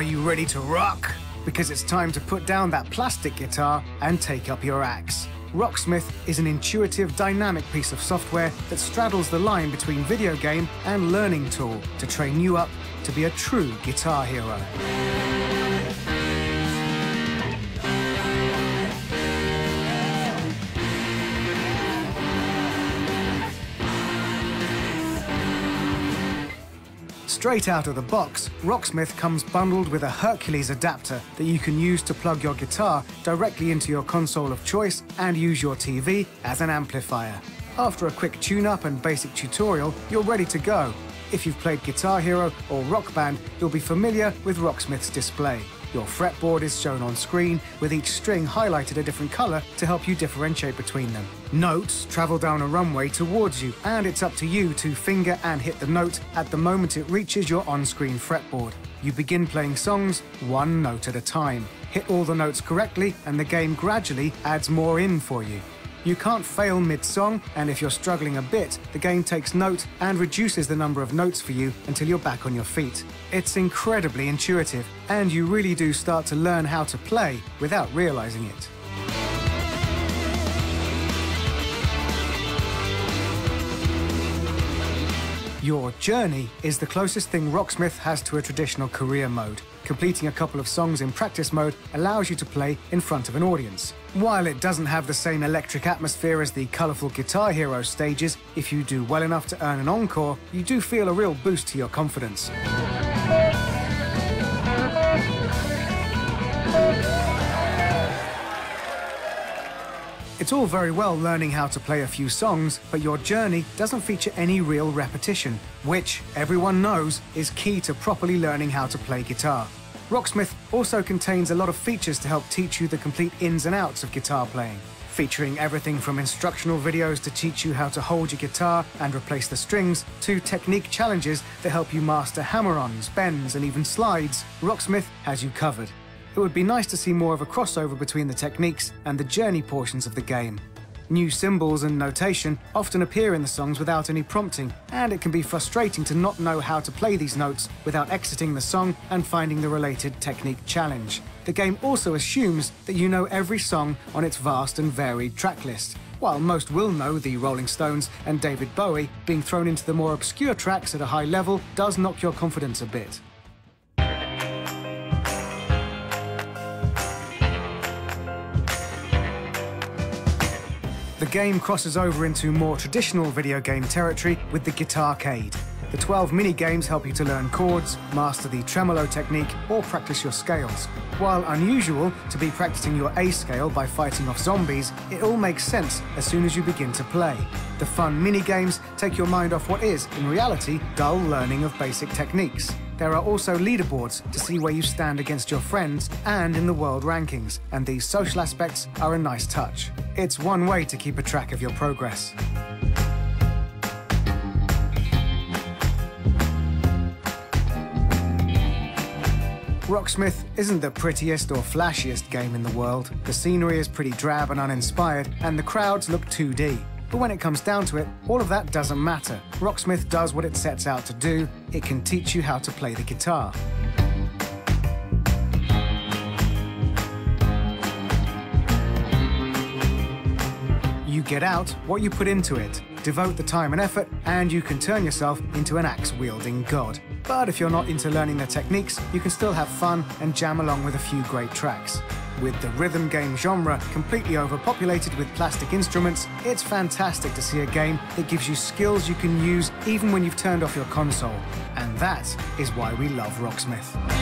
Are you ready to rock? Because it's time to put down that plastic guitar and take up your axe. Rocksmith is an intuitive, dynamic piece of software that straddles the line between video game and learning tool to train you up to be a true guitar hero. Straight out of the box, Rocksmith comes bundled with a Hercules adapter that you can use to plug your guitar directly into your console of choice and use your TV as an amplifier. After a quick tune-up and basic tutorial, you're ready to go. If you've played Guitar Hero or Rock Band, you'll be familiar with Rocksmith's display. Your fretboard is shown on screen, with each string highlighted a different color to help you differentiate between them. Notes travel down a runway towards you, and it's up to you to finger and hit the note at the moment it reaches your on-screen fretboard. You begin playing songs one note at a time. Hit all the notes correctly, and the game gradually adds more in for you. You can't fail mid-song, and if you're struggling a bit, the game takes note and reduces the number of notes for you until you're back on your feet. It's incredibly intuitive, and you really do start to learn how to play without realizing it. Your journey is the closest thing Rocksmith has to a traditional career mode. Completing a couple of songs in practice mode allows you to play in front of an audience. While it doesn't have the same electric atmosphere as the colourful Guitar Hero stages, if you do well enough to earn an encore, you do feel a real boost to your confidence. It's all very well learning how to play a few songs, but your journey doesn't feature any real repetition, which everyone knows is key to properly learning how to play guitar. Rocksmith also contains a lot of features to help teach you the complete ins and outs of guitar playing, featuring everything from instructional videos to teach you how to hold your guitar and replace the strings, to technique challenges that help you master hammer-ons, bends, and even slides. Rocksmith has you covered. It would be nice to see more of a crossover between the techniques and the journey portions of the game. New symbols and notation often appear in the songs without any prompting, and it can be frustrating to not know how to play these notes without exiting the song and finding the related technique challenge. The game also assumes that you know every song on its vast and varied track list. While most will know the Rolling Stones and David Bowie, being thrown into the more obscure tracks at a high level does knock your confidence a bit. The game crosses over into more traditional video game territory with the Guitarcade. The 12 mini-games help you to learn chords, master the tremolo technique, or practice your scales. While unusual to be practicing your A scale by fighting off zombies, it all makes sense as soon as you begin to play. The fun mini-games take your mind off what is, in reality, dull learning of basic techniques. There are also leaderboards to see where you stand against your friends and in the world rankings, and these social aspects are a nice touch. It's one way to keep a track of your progress. Rocksmith isn't the prettiest or flashiest game in the world. The scenery is pretty drab and uninspired, and the crowds look 2D. But when it comes down to it, all of that doesn't matter. Rocksmith does what it sets out to do. It can teach you how to play the guitar. You get out what you put into it. Devote the time and effort, and you can turn yourself into an axe-wielding god. But if you're not into learning the techniques, you can still have fun and jam along with a few great tracks. With the rhythm game genre completely overpopulated with plastic instruments, it's fantastic to see a game that gives you skills you can use even when you've turned off your console. And that is why we love Rocksmith.